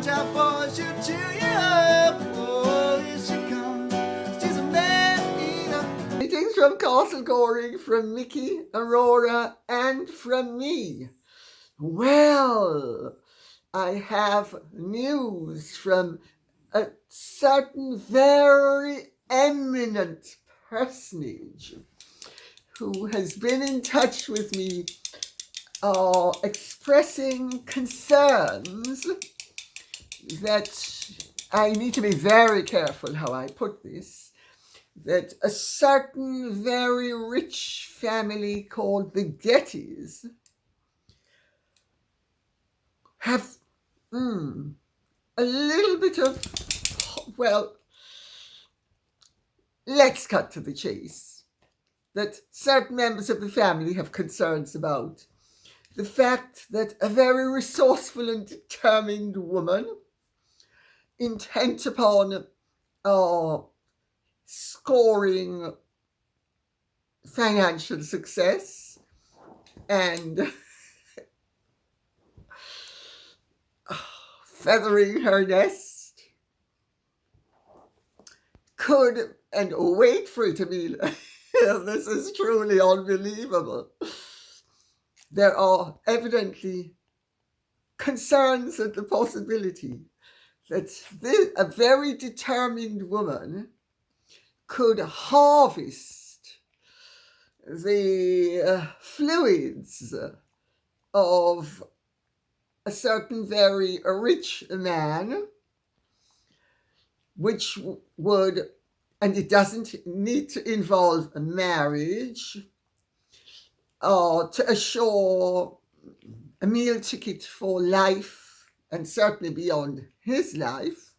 watch out for, she'll cheer you up. Oh, here she comes, she's a man-eater. Greetings from Castle Goring, from Mickey, Aurora, and from me. Well, I have news from a certain very eminent personage who has been in touch with me, expressing concerns that I need to be very careful how I put this, that a certain very rich family called the Gettys have a little bit of, well, let's cut to the chase, that certain members of the family have concerns about the fact that a very resourceful and determined woman, intent upon scoring financial success and feathering her nest, could, and wait for it to be, this is truly unbelievable. There are evidently concerns at the possibility that a very determined woman could harvest the fluids of a certain very rich man, which would, and it doesn't need to involve a marriage, to assure a meal ticket for life, and certainly beyond his life,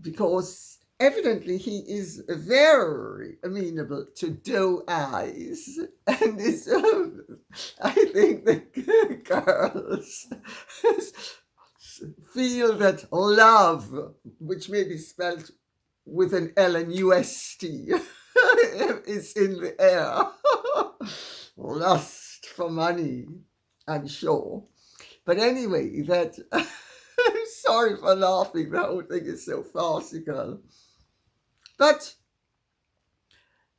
because evidently he is very amenable to doe eyes, and is, I think the girls feel that love, which may be spelled with an L and UST, is in the air. Lust for money, I'm sure. But anyway, that I'm sorry for laughing, the whole thing is so farcical. But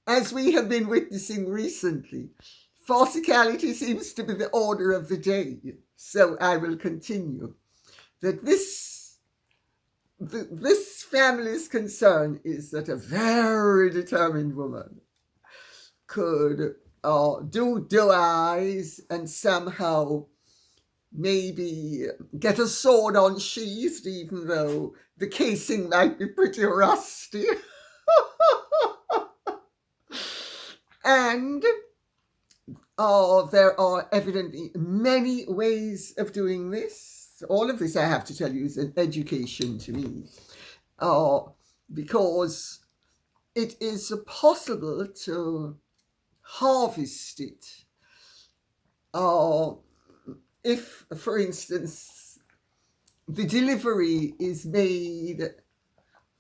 as we have been witnessing recently, farcicality seems to be the order of the day. So I will continue. That this family's concern is that a very determined woman could do doe eyes and somehow maybe get a sword unsheathed, even though the casing might be pretty rusty. And there are evidently many ways of doing this. All of this, I have to tell you, is an education to me, because it is possible to harvest it. If, for instance, the delivery is made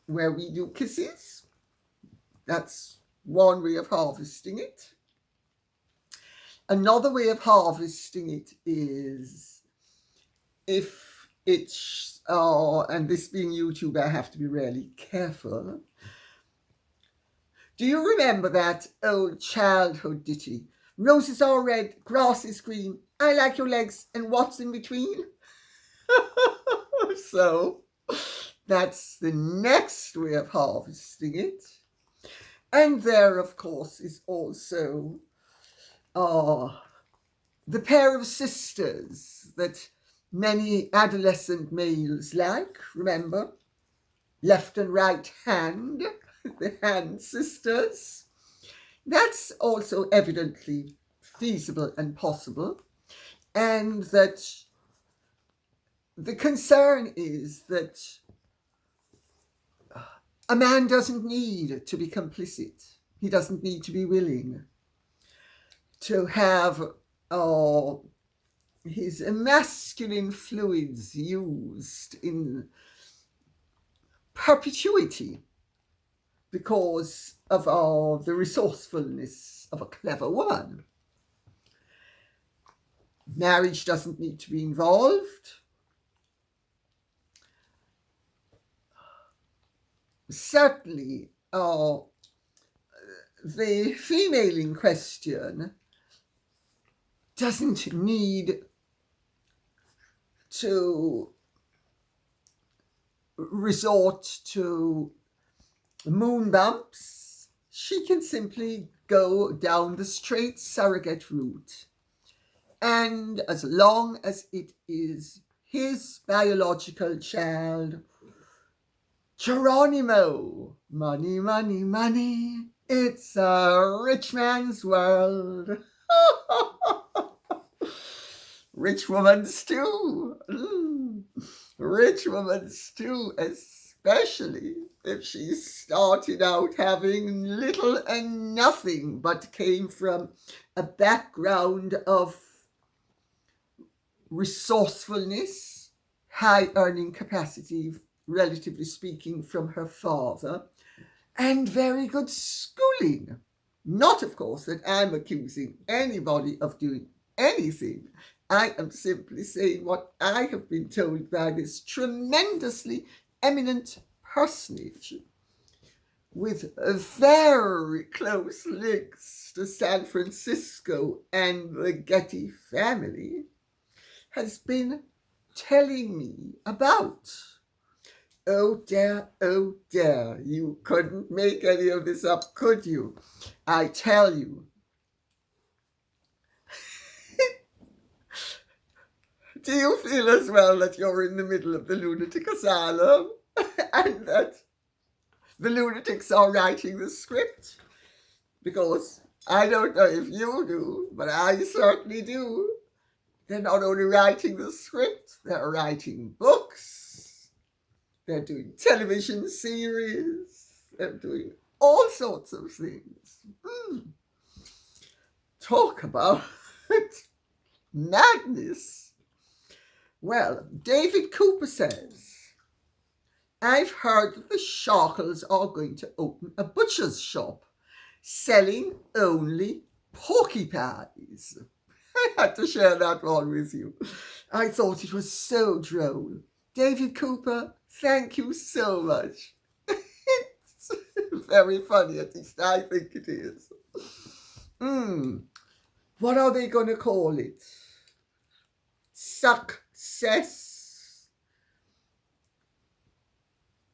where we do kisses, that's one way of harvesting it. Another way of harvesting it is if it's, and this being YouTube, I have to be really careful. Do you remember that old childhood ditty? Roses are red, grass is green, I like your legs, and what's in between? So that's the next way of harvesting it. And there, of course, is also the pair of sisters that many adolescent males like. Remember? Left and right hand, the hand sisters. That's also evidently feasible and possible. And that the concern is that a man doesn't need to be complicit. He doesn't need to be willing to have his masculine fluids used in perpetuity because of the resourcefulness of a clever woman. Marriage doesn't need to be involved. certainly the female in question doesn't need to resort to moon bumps. She can simply go down the straight surrogate route. And as long as it is his biological child, Geronimo, money, money, money, it's a rich man's world. Rich woman stew. Rich woman stew, especially if she started out having little and nothing but came from a background of resourcefulness, high earning capacity, relatively speaking, from her father, and very good schooling. Not, of course, that I'm accusing anybody of doing anything. I am simply saying what I have been told by this tremendously eminent personage with very close links to San Francisco and the Getty family has been telling me about. Oh dear, you couldn't make any of this up, could you? I tell you. Do you feel as well that you're in the middle of the lunatic asylum and that the lunatics are writing the script? Because I don't know if you do, but I certainly do. They're not only writing the script, they're writing books, they're doing television series, they're doing all sorts of things. Talk about madness. Well, David Cooper says, I've heard that the Sharkles are going to open a butcher's shop selling only porcupines. I had to share that one with you. I thought it was so droll. David Cooper, thank you so much. It's very funny, at least I think it is. What are they going to call it? Success?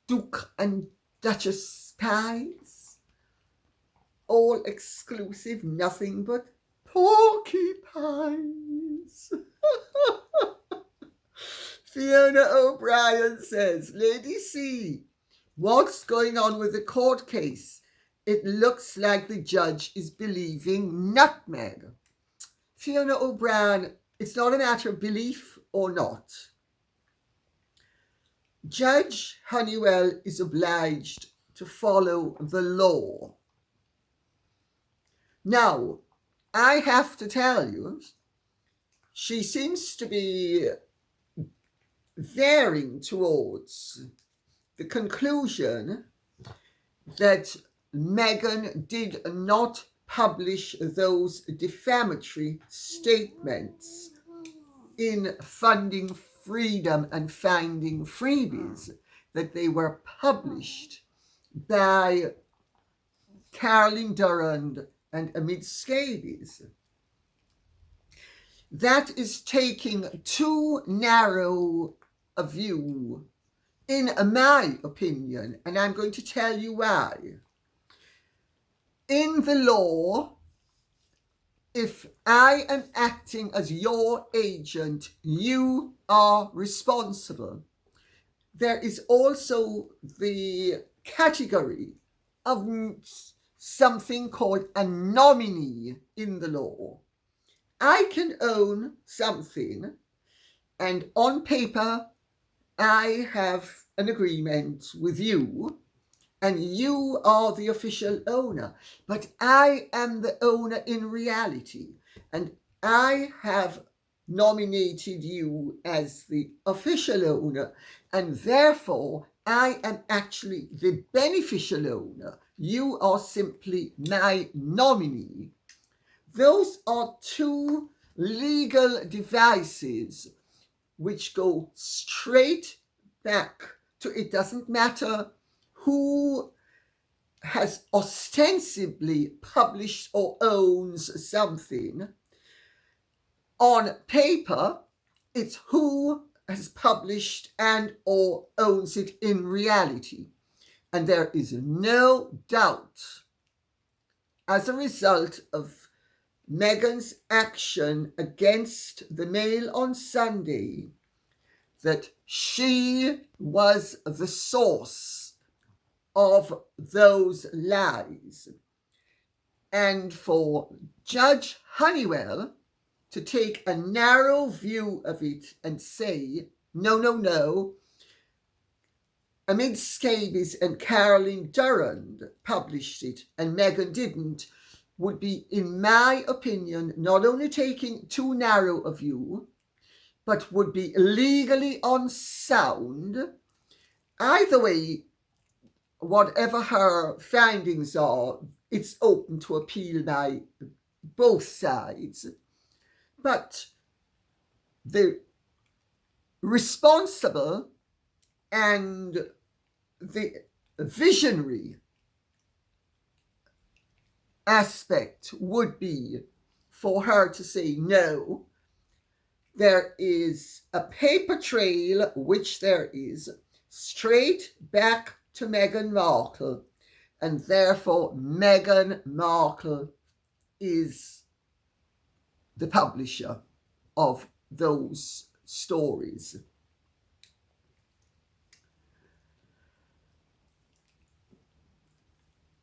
Duke and Duchess pies? All exclusive, nothing but porcupines. Fiona O'Brien says, Lady C, what's going on with the court case? It looks like the judge is believing nutmeg. Fiona O'Brien, it's not a matter of belief or not. Judge Honeywell is obliged to follow the law. Now, I have to tell you, she seems to be veering towards the conclusion that Meghan did not publish those defamatory statements in Funding Freedom and Finding Freebies, that they were published by Caroline Durand and Amit Scabies. That is taking too narrow a view, in my opinion, and I'm going to tell you why. In the law, if I am acting as your agent, you are responsible. There is also the category of something called a nominee in the law. I can own something, and on paper, I have an agreement with you, and you are the official owner, but I am the owner in reality, and I have nominated you as the official owner, and therefore I am actually the beneficial owner. You are simply my nominee. Those are two legal devices which go straight back to, it doesn't matter who has ostensibly published or owns something. On paper, it's who has published and or owns it in reality. And there is no doubt, as a result of Meghan's action against the Mail on Sunday, that she was the source of those lies. And for Judge Honeywell to take a narrow view of it and say, no, Amid Scabies and Caroline Durand published it and Meghan didn't, would be, in my opinion, not only taking too narrow a view, but would be legally unsound. Either way, whatever her findings are, it's open to appeal by both sides. But the responsible and the visionary aspect would be for her to say, no, there is a paper trail, which there is, straight back to Meghan Markle, and therefore Meghan Markle is the publisher of those stories.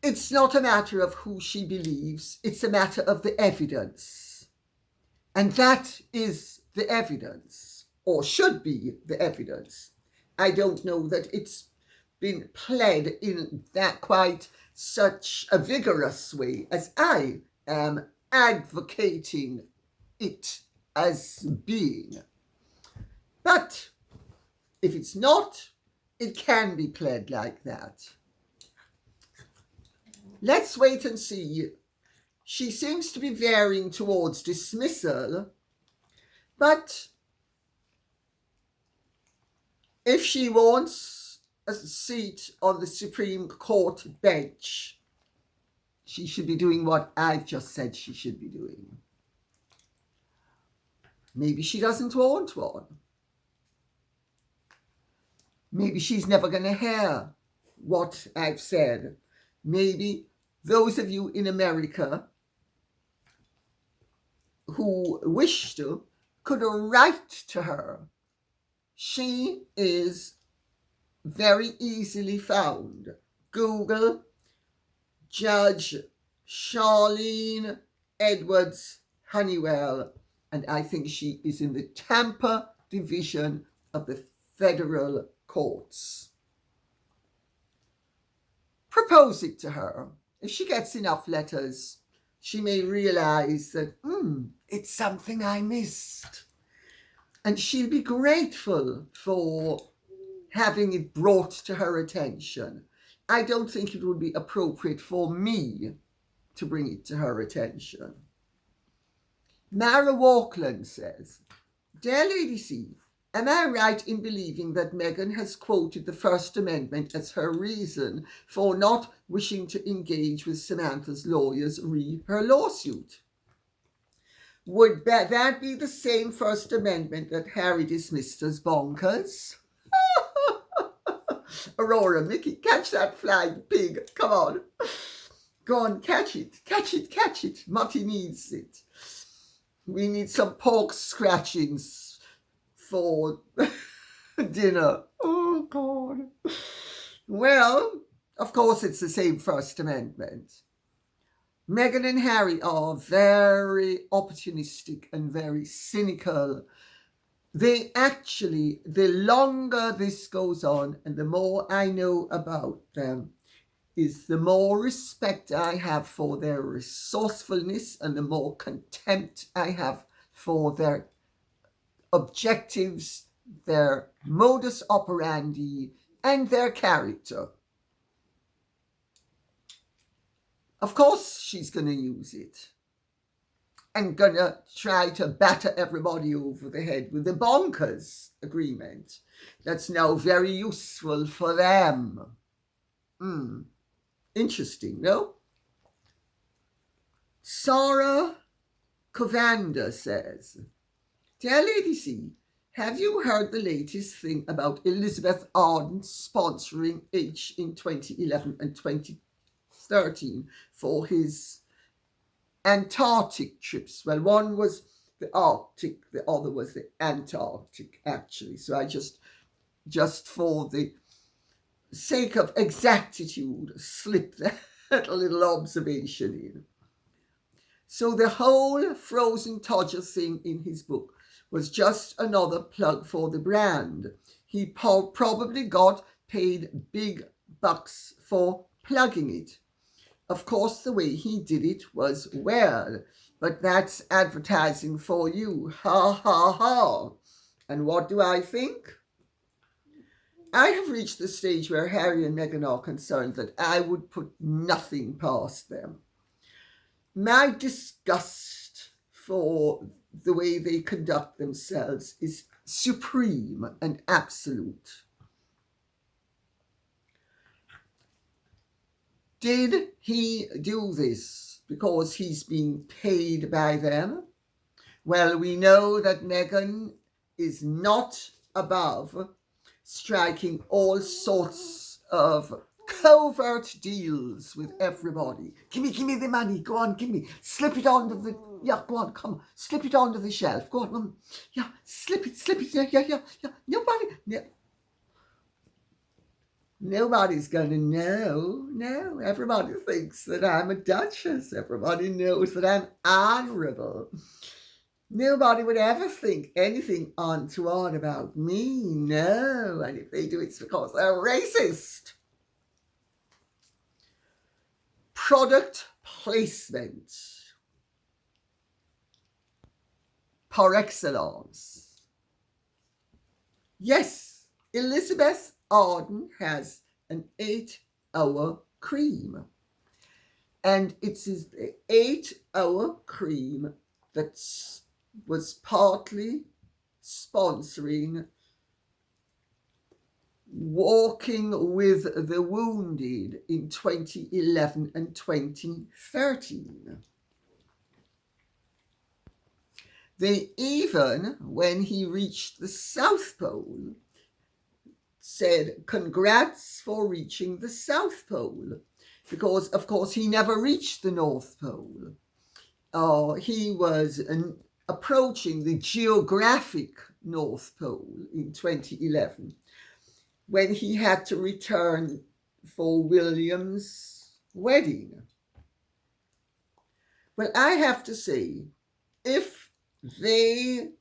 It's not a matter of who she believes, it's a matter of the evidence. And that is the evidence, or should be the evidence. I don't know that it's been pled in that quite such a vigorous way as I am advocating it as being. But if it's not, it can be pled like that. Let's wait and see. She seems to be veering towards dismissal, but if she wants a seat on the Supreme Court bench, she should be doing what I've just said she should be doing. Maybe she doesn't want one. Maybe she's never going to hear what I've said. Maybe those of you in America who wish to could write to her. She is very easily found. Google Judge Charlene Edwards Honeywell, and I think she is in the Tampa division of the federal courts. Propose it to her. If she gets enough letters, she may realize that, it's something I missed. And she'll be grateful for having it brought to her attention. I don't think it would be appropriate for me to bring it to her attention. Mara Walkland says, Dear Lady C, am I right in believing that Meghan has quoted the First Amendment as her reason for not wishing to engage with Samantha's lawyers re her lawsuit? Would that be the same First Amendment that Harry dismissed as bonkers? Aurora, Mickey, catch that flying pig. Come on. Go on, catch it. Catch it, catch it. Mutty needs it. We need some pork scratchings for dinner. Oh, God. Well, of course, it's the same First Amendment. Meghan and Harry are very opportunistic and very cynical. They actually, the longer this goes on and the more I know about them, is the more respect I have for their resourcefulness and the more contempt I have for their objectives, their modus operandi, and their character. Of course she's going to use it and going to try to batter everybody over the head with the bonkers agreement that's now very useful for them. Interesting, no? Sarah Covanda says, Dear Lady C, have you heard the latest thing about Elizabeth Arden sponsoring H in 2011 and 2013 for his Antarctic trips? Well, one was the Arctic, the other was the Antarctic, actually. So I just for the sake of exactitude, slipped that little observation in. So the whole frozen todger thing in his book was just another plug for the brand. He probably got paid big bucks for plugging it. Of course, the way he did it was weird, but that's advertising for you. Ha ha ha. And what do I think? I have reached the stage where Harry and Meghan are concerned that I would put nothing past them. My disgust for the way they conduct themselves is supreme and absolute. Did he do this because he's being paid by them? Well, we know that Meghan is not above striking all sorts of covert deals with everybody. Give me the money. Go on, give me. Slip it onto the, yeah, go on, come on. Slip it onto the shelf. Go on, yeah, slip it. Yeah. Nobody's going to know. No, everybody thinks that I'm a duchess. Everybody knows that I'm honourable. Nobody would ever think anything untoward about me. No, and if they do, it's because they're racist. Product placement par excellence. Yes, Elizabeth Arden has an 8-hour cream. And it's the 8-hour cream that was partly sponsoring Walking with the Wounded in 2011 and 2013. They even, when he reached the South Pole, said, congrats for reaching the South Pole, because, of course, he never reached the North Pole. He was approaching the geographic North Pole in 2011, when he had to return for William's wedding. Well, I have to say, if they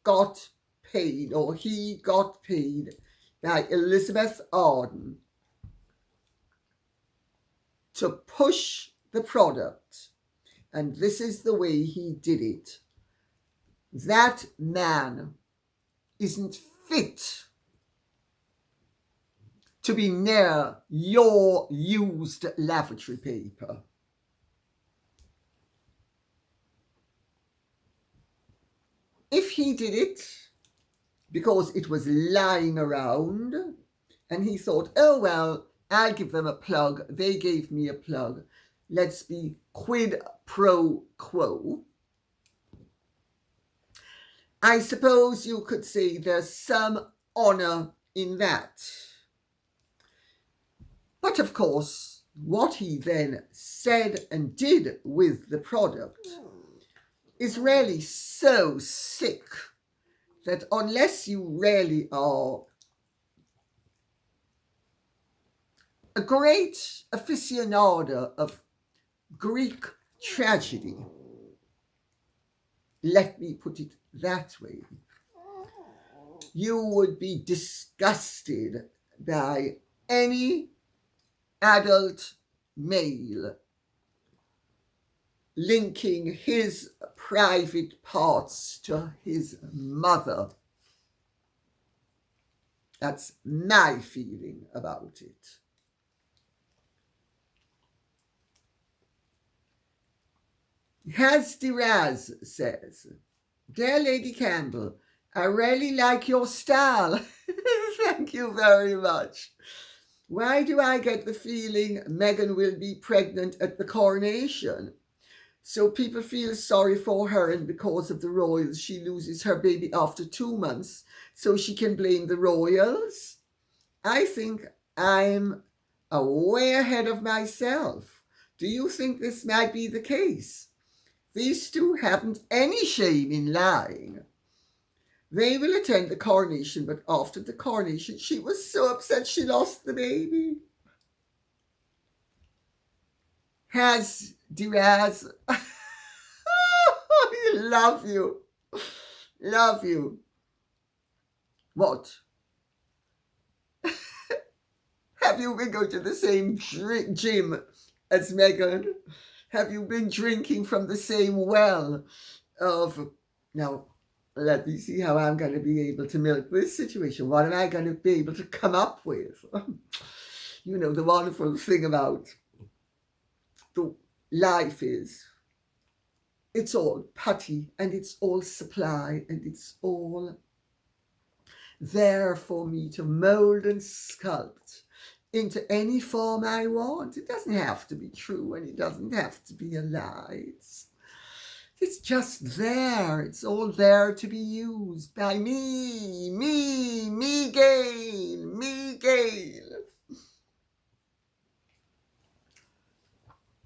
got paid, or he got paid by Elizabeth Arden to push the product, and this is the way he did it, that man isn't fit to be near your used lavatory paper. If he did it because it was lying around and he thought, oh, well, I'll give them a plug, they gave me a plug, let's be quid pro quo, I suppose you could say there's some honour in that. But of course, what he then said and did with the product is really so sick that unless you really are a great aficionado of Greek tragedy, let me put it that way, you would be disgusted by any adult male linking his private parts to his mother. That's my feeling about it. Hasdiraz says, Dear Lady Campbell, I really like your style. Thank you very much. Why do I get the feeling Meghan will be pregnant at the coronation? So people feel sorry for her, and because of the royals, she loses her baby after 2 months, so she can blame the royals? I think I'm way ahead of myself. Do you think this might be the case? These two haven't any shame in lying. They will attend the coronation, but after the coronation, she was so upset she lost the baby. Has Diraz, love you, love you. What? Have you been going to the same gym as Meghan? Have you been drinking from the same well of... Now, let me see how I'm going to be able to milk this situation. What am I going to be able to come up with? You know, the wonderful thing about the life is it's all putty and it's all supply and it's all there for me to mold and sculpt into any form I want. It doesn't have to be true and it doesn't have to be a lie. It's just there. It's all there to be used by me, Gail.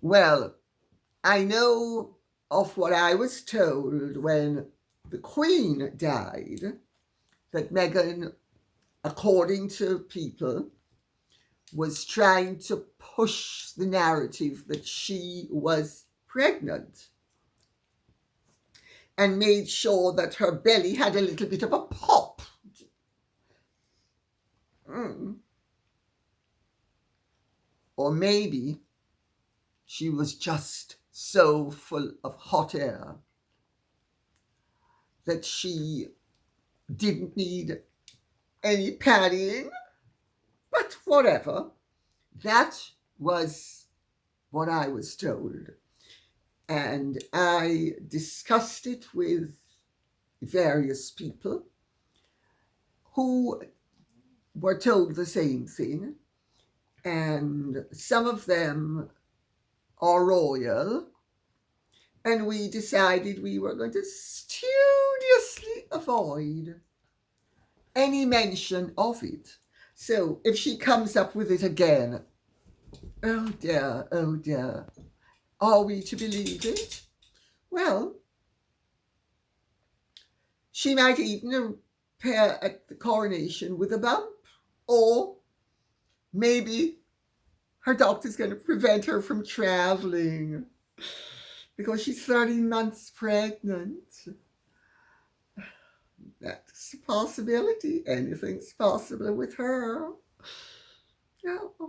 Well, I know of what I was told when the Queen died, that Meghan, according to people, was trying to push the narrative that she was pregnant and made sure that her belly had a little bit of a pop. Or maybe she was just so full of hot air that she didn't need any padding. But whatever, that was what I was told. And I discussed it with various people who were told the same thing. And some of them are royal. And we decided we were going to studiously avoid any mention of it. So if she comes up with it again, oh dear, are we to believe it? Well, she might even appear at the coronation with a bump, or maybe her doctor's going to prevent her from traveling because she's 13 months pregnant. That's a possibility. Anything's possible with her.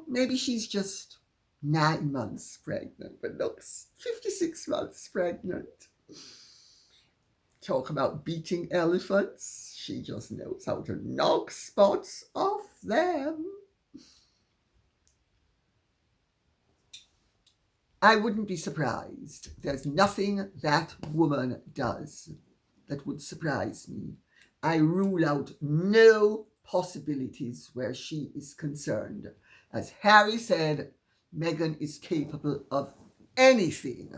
Maybe she's just 9 months pregnant, but looks 56 months pregnant. Talk about beating elephants. She just knows how to knock spots off them. I wouldn't be surprised. There's nothing that woman does that would surprise me. I rule out no possibilities where she is concerned. As Harry said, Meghan is capable of anything.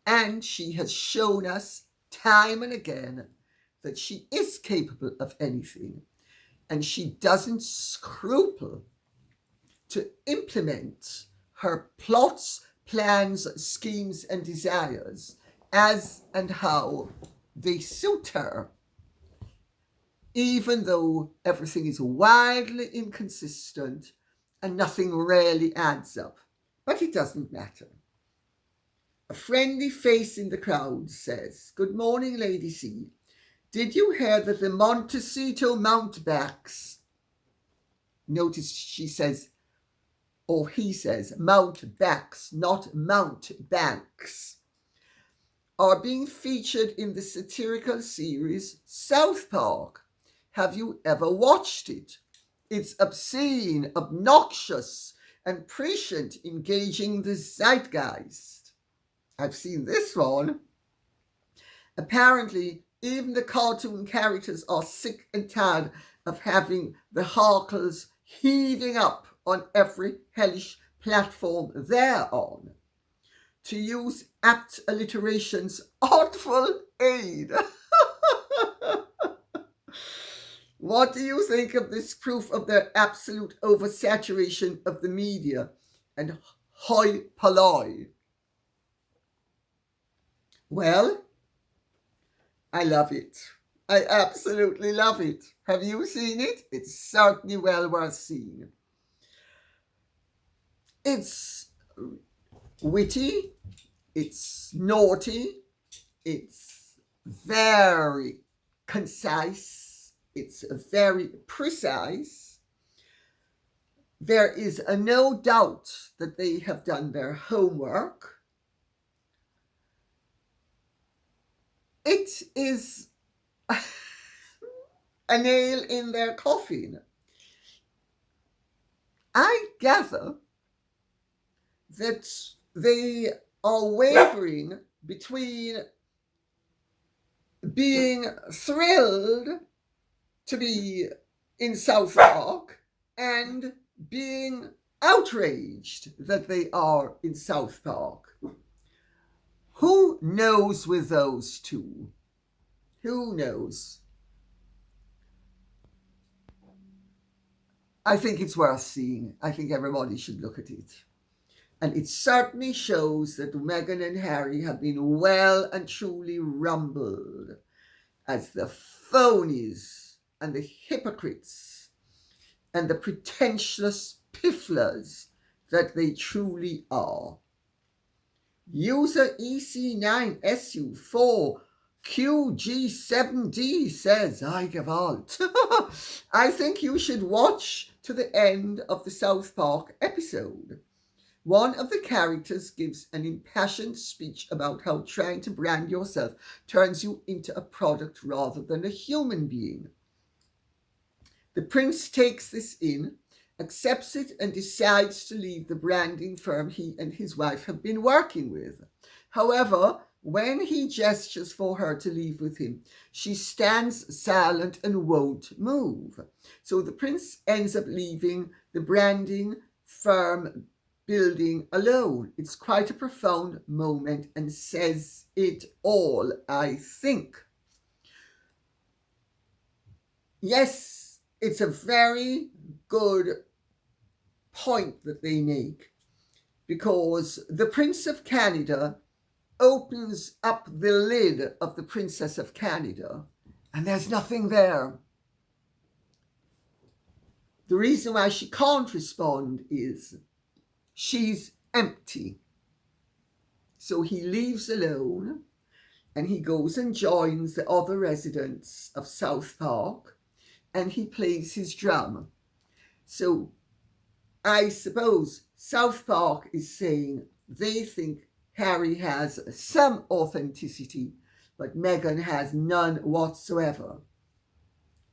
And she has shown us time and again that she is capable of anything. And she doesn't scruple to implement her plots, plans, schemes, and desires as and how they suit her, even though everything is wildly inconsistent and nothing really adds up. But it doesn't matter. A friendly face in the crowd says, "Good morning, Lady C. Did you hear that the Montecito Mountbacks," notice she says, or he says, Mountbacks, not Mountbanks, are being featured in the satirical series South Park. Have you ever watched it? It's obscene, obnoxious, and prescient, engaging the zeitgeist. I've seen this one. Apparently, even the cartoon characters are sick and tired of having the Harkles heaving up on every hellish platform they're on, to use apt alliteration's artful aid. What do you think of this proof of their absolute oversaturation of the media and hoi polloi? Well, I love it. I absolutely love it. Have you seen it? It's certainly well worth seeing. It's witty, it's naughty, it's very concise, it's very precise. There is no doubt that they have done their homework. It is a nail in their coffin. I gather that they are wavering between being thrilled to be in South Park and being outraged that they are in South Park. Who knows with those two? Who knows? I think it's worth seeing. I think everybody should look at it. And it certainly shows that Meghan and Harry have been well and truly rumbled as the phonies and the hypocrites and the pretentious pifflers that they truly are. User EC9SU4QG7D says, I Gewalt. I think you should watch to the end of the South Park episode. One of the characters gives an impassioned speech about how trying to brand yourself turns you into a product rather than a human being. The prince takes this in, accepts it, and decides to leave the branding firm he and his wife have been working with. However, when he gestures for her to leave with him, she stands silent and won't move. So the prince ends up leaving the branding firm building alone. It's quite a profound moment and says it all, I think. Yes, it's a very good point that they make, because the Prince of Canada opens up the lid of the Princess of Canada and there's nothing there. The reason why she can't respond is she's empty. So he leaves alone and he goes and joins the other residents of South Park and he plays his drum. So I suppose South Park is saying they think Harry has some authenticity, but Meghan has none whatsoever.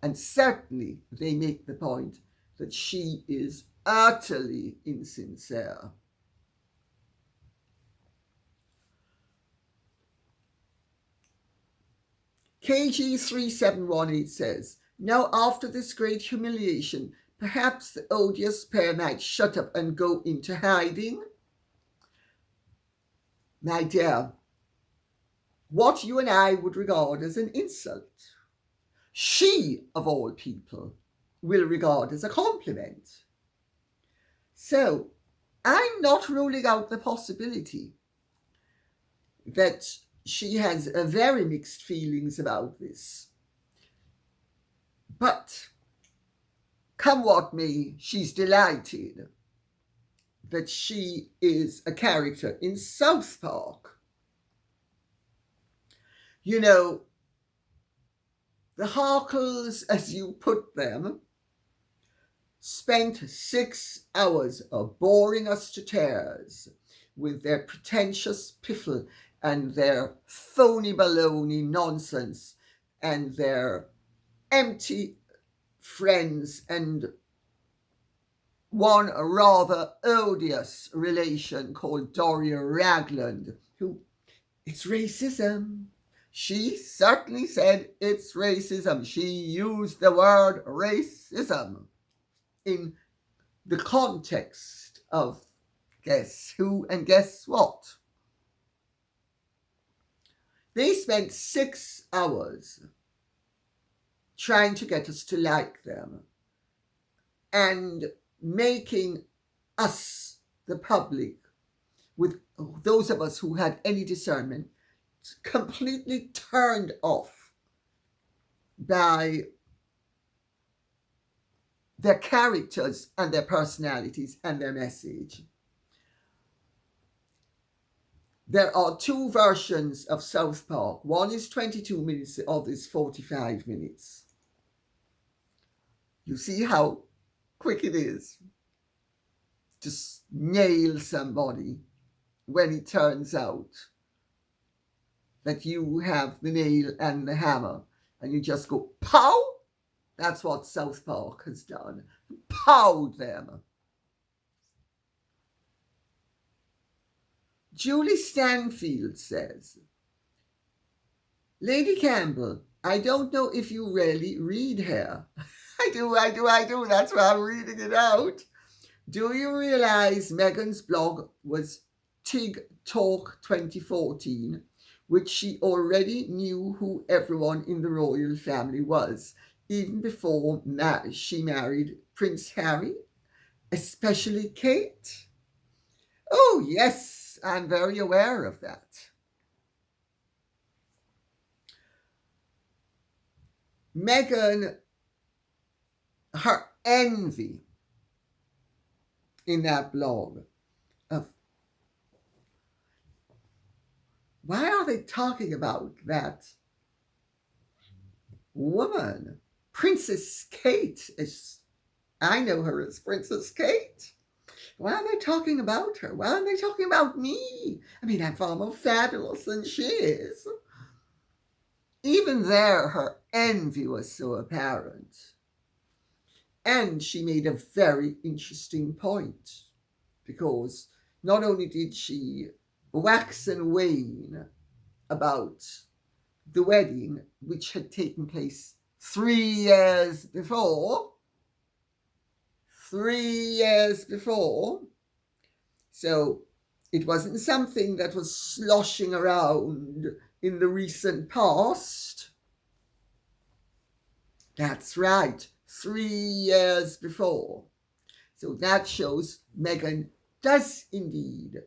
And certainly they make the point that she is utterly insincere. KG3718 says, now after this great humiliation, perhaps the odious pair might shut up and go into hiding? My dear, what you and I would regard as an insult, she, of all people, will regard as a compliment. So, I'm not ruling out the possibility that she has very mixed feelings about this. But, come what may, she's delighted that she is a character in South Park. You know, the Harkles, as you put them, spent 6 hours of boring us to tears with their pretentious piffle and their phony baloney nonsense and their empty friends and one rather odious relation called Doria Ragland, who, it's racism. She certainly said it's racism. She used the word racism in the context of Guess Who and Guess What. They spent 6 hours trying to get us to like them and making us, the public, with those of us who had any discernment, completely turned off by their characters and their personalities and their message. There are 2 versions of South Park. One is 22 minutes, the other is 45 minutes. You see how quick it is to nail somebody when it turns out that you have the nail and the hammer and you just go pow. That's what South Park has done. Powed them. Julie Stanfield says, Lady Campbell, I don't know if you really read her. I do. That's why I'm reading it out. Do you realize Meghan's blog was Tig Talk 2014, which she already knew who everyone in the royal family was, even before she married Prince Harry, especially Kate? Oh, yes, I'm very aware of that. Meghan, her envy in that blog of why are they talking about that woman? Princess Kate is, I know her as Princess Kate. Why are they talking about her? Why are they talking about me? I mean, I'm far more fabulous than she is. Even there, her envy was so apparent. And she made a very interesting point, because not only did she wax and wane about the wedding, which had taken place 3 years before. 3 years before. So it wasn't something that was sloshing around in the recent past. That's right, 3 years before. So that shows Meghan does indeed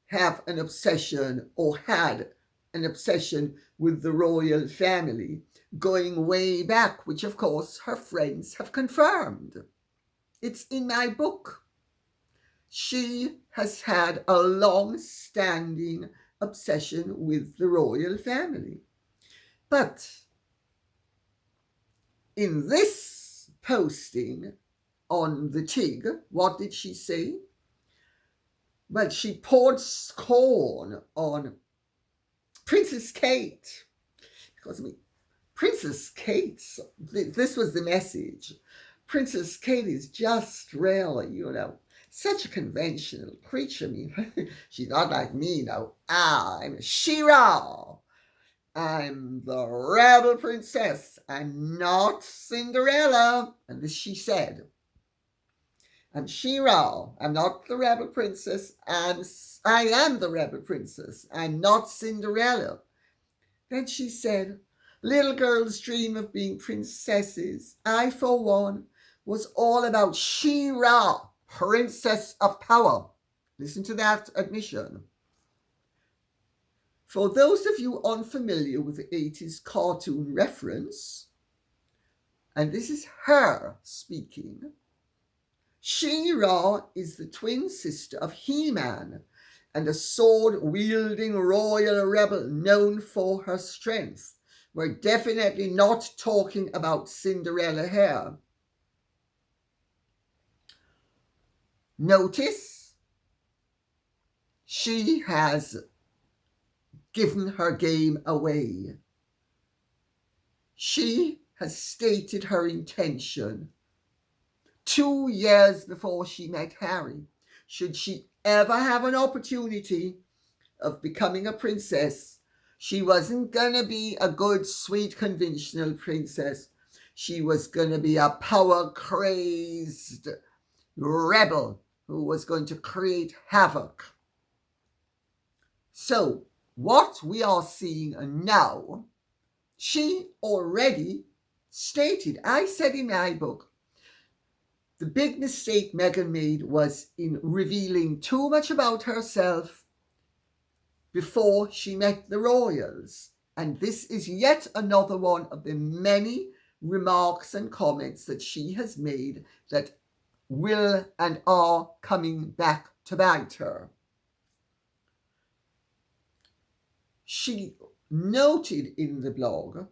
have an obsession, or had an obsession, with the royal family, going way back, which of course her friends have confirmed. It's in my book. She has had a long-standing obsession with the royal family. But in this posting on the Tig, what did she say? Well, she poured scorn on Princess Kate. Because, I mean, Princess Kate, this was the message. Princess Kate is just really, such a conventional creature. I mean, she's not like me, I'm She-Ra. I'm the rebel princess. I'm not Cinderella. And this she said. I'm She-Ra. I'm not the rebel princess. I am the rebel princess. I'm not Cinderella. Then she said, little girls dream of being princesses. I, for one, was all about She-Ra, princess of power. Listen to that admission. For those of you unfamiliar with the 80s cartoon reference, and this is her speaking, She-Ra is the twin sister of He-Man and a sword-wielding royal rebel known for her strength. We're definitely not talking about Cinderella here. Notice she has given her game away. She has stated her intention 2 years before she met Harry. Should she ever have an opportunity of becoming a princess, she wasn't going to be a good, sweet, conventional princess. She was going to be a power-crazed rebel who was going to create havoc. So, what we are seeing now, she already stated. I said in my book, the big mistake Meghan made was in revealing too much about herself before she met the royals. And this is yet another one of the many remarks and comments that she has made that will and are coming back to bite her. She noted in the blog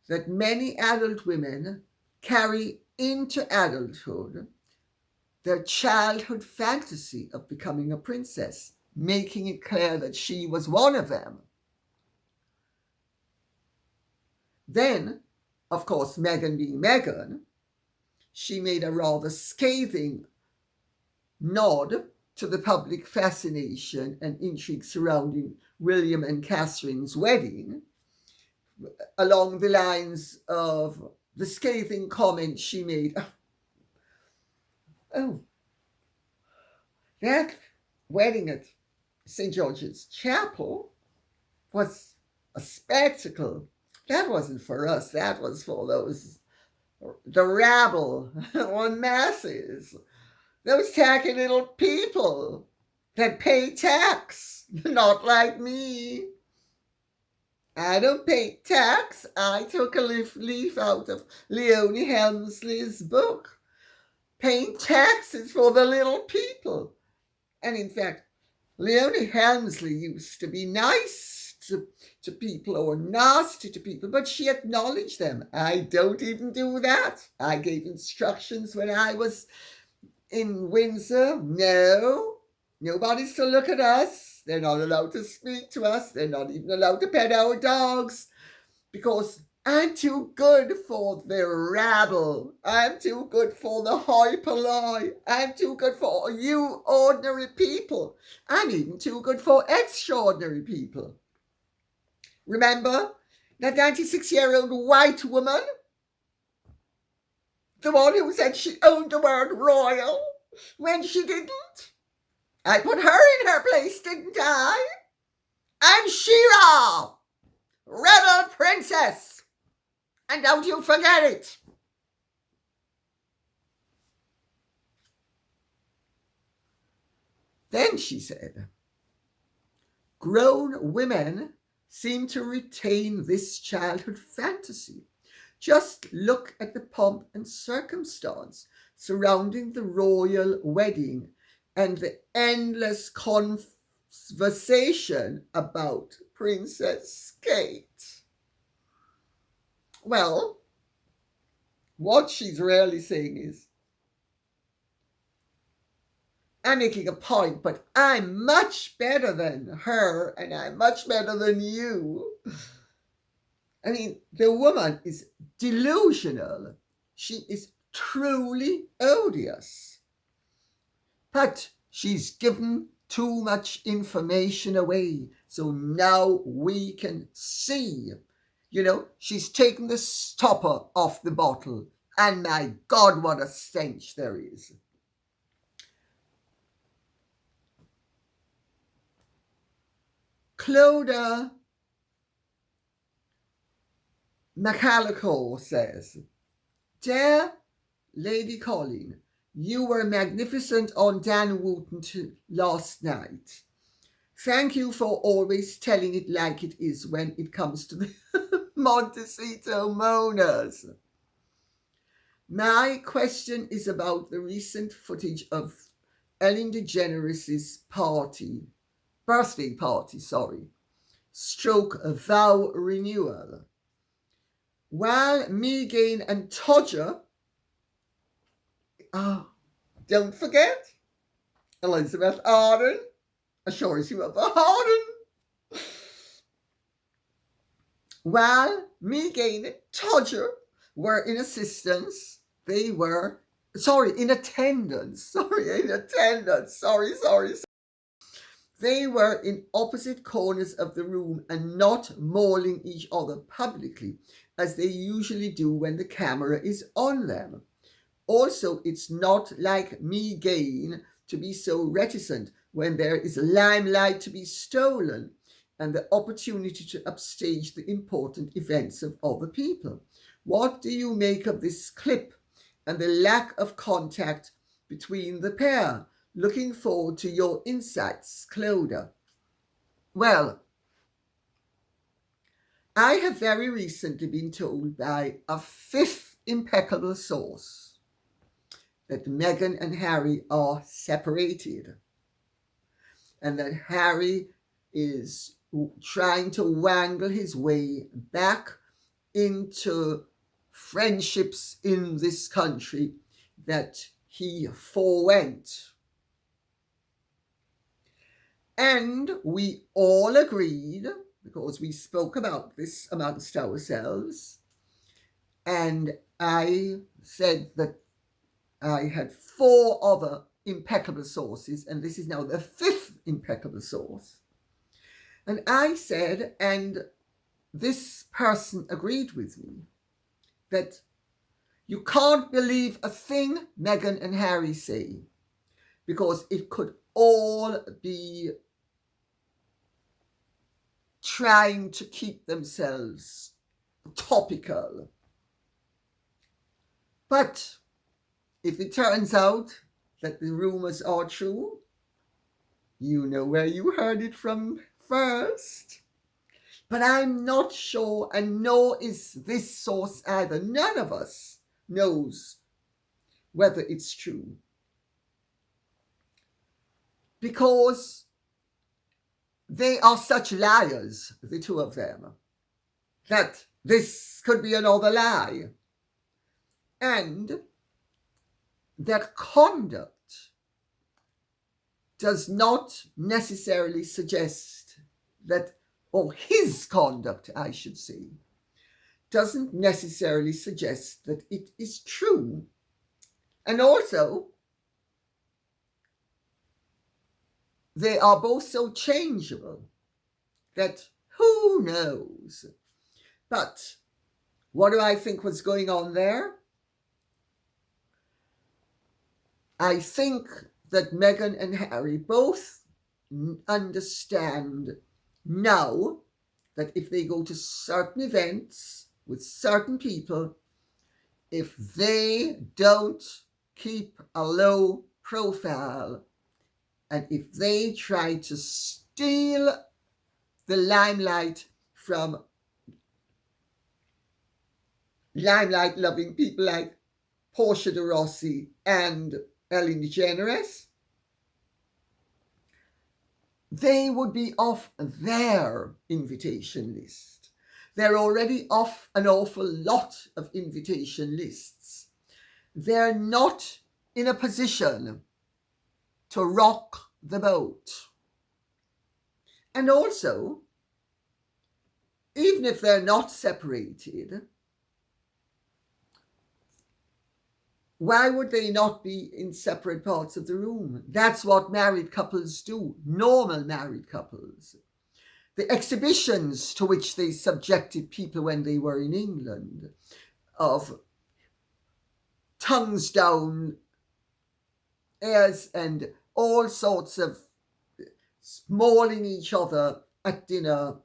that many adult women carry into adulthood their childhood fantasy of becoming a princess, making it clear that she was one of them. Then, of course, Meghan being Meghan, she made a rather scathing nod to the public fascination and intrigue surrounding William and Catherine's wedding, along the lines of the scathing comment she made. Oh, that wedding at St. George's Chapel was a spectacle. That wasn't for us. That was for the rabble or masses, those tacky little people that pay tax, not like me. I don't pay tax. I took a leaf out of Leonie Helmsley's book. Paying taxes for the little people. And in fact, Leonie Helmsley used to be nice to people or nasty to people, but she acknowledged them. I don't even do that. I gave instructions when I was in Windsor. No, nobody's to look at us. They're not allowed to speak to us. They're not even allowed to pet our dogs because I'm too good for the rabble. I'm too good for the hoi polloi. I'm too good for you ordinary people. I'm even too good for extraordinary people. Remember that 96-year-old white woman? The one who said she owned the word royal when she didn't? I put her in her place, didn't I? I'm Shira, rebel princess. And don't you forget it. Then she said, grown women seem to retain this childhood fantasy. Just look at the pomp and circumstance surrounding the royal wedding and the endless conversation about Princess Kate. Well, what she's really saying is, I'm making a point, but I'm much better than her and I'm much better than you. I mean, the woman is delusional. She is truly odious. But she's given too much information away. So now we can see. You know, she's taken the stopper off the bottle. And my God, what a stench there is. Clodagh McAllico says, Dear Lady Colleen, you were magnificent on Dan Wooten last night. Thank you for always telling it like it is when it comes to the Montecito mourners. My question is about the recent footage of Ellen DeGeneres' birthday party, stroke vow renewal. While MEGHAN and Todger, don't forget, Elizabeth Arden assures you of Arden. While MEGHAN and Todger were in attendance. They were in opposite corners of the room and not mauling each other publicly, as they usually do when the camera is on them. also, it's not like MEGHAN to be so reticent when there is limelight to be stolen and the opportunity to upstage the important events of other people. What do you make of this clip and the lack of contact between the pair? Looking forward to your insights, Clodagh. Well, I have very recently been told by a fifth impeccable source that Meghan and Harry are separated and that Harry is trying to wangle his way back into friendships in this country that he forewent. And we all agreed, because we spoke about this amongst ourselves, and I said that I had 4 other impeccable sources, and this is now the 5th impeccable source. And I said, and this person agreed with me, that you can't believe a thing Meghan and Harry say, because it could all be trying to keep themselves topical. But if it turns out that the rumours are true, you know where you heard it from first. But I'm not sure, and nor is this source either. None of us knows whether it's true. Because they are such liars, the two of them, that this could be another lie. And their conduct does not necessarily suggest that, or his conduct, I should say, doesn't necessarily suggest that it is true. And also, they are both so changeable that who knows? But what do I think was going on there? I think that Meghan and Harry both understand now that if they go to certain events with certain people, if they don't keep a low profile, and if they try to steal the limelight from limelight-loving people like Portia de Rossi and Ellen DeGeneres, they would be off their invitation list. They're already off an awful lot of invitation lists. They're not in a position to rock the boat. And also, even if they're not separated, why would they not be in separate parts of the room? That's what married couples do, normal married couples. The exhibitions to which they subjected people when they were in England, of tongues down airs and all sorts of mauling each other at dinner,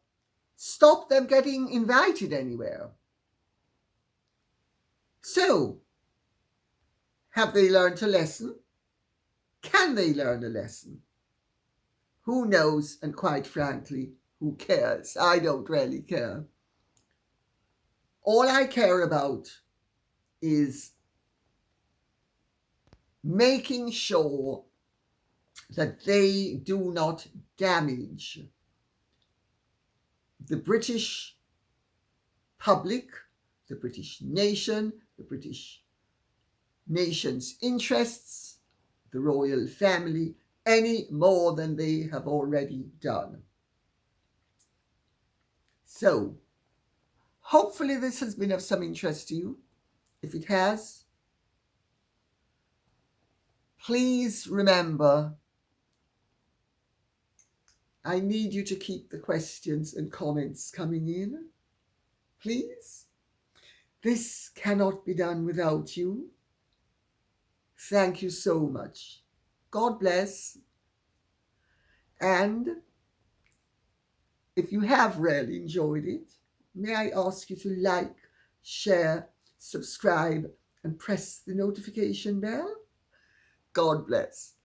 stop them getting invited anywhere. So, have they learned a lesson? Can they learn a lesson? Who knows, and quite frankly, who cares? I don't really care. All I care about is making sure that they do not damage the British public, the British nation, the British nation's interests, the royal family, any more than they have already done. So, hopefully this has been of some interest to you. If it has, please remember, I need you to keep the questions and comments coming in. Please. This cannot be done without you. Thank you so much. God bless. And if you have really enjoyed it, may I ask you to like, share, subscribe, and press the notification bell? God bless.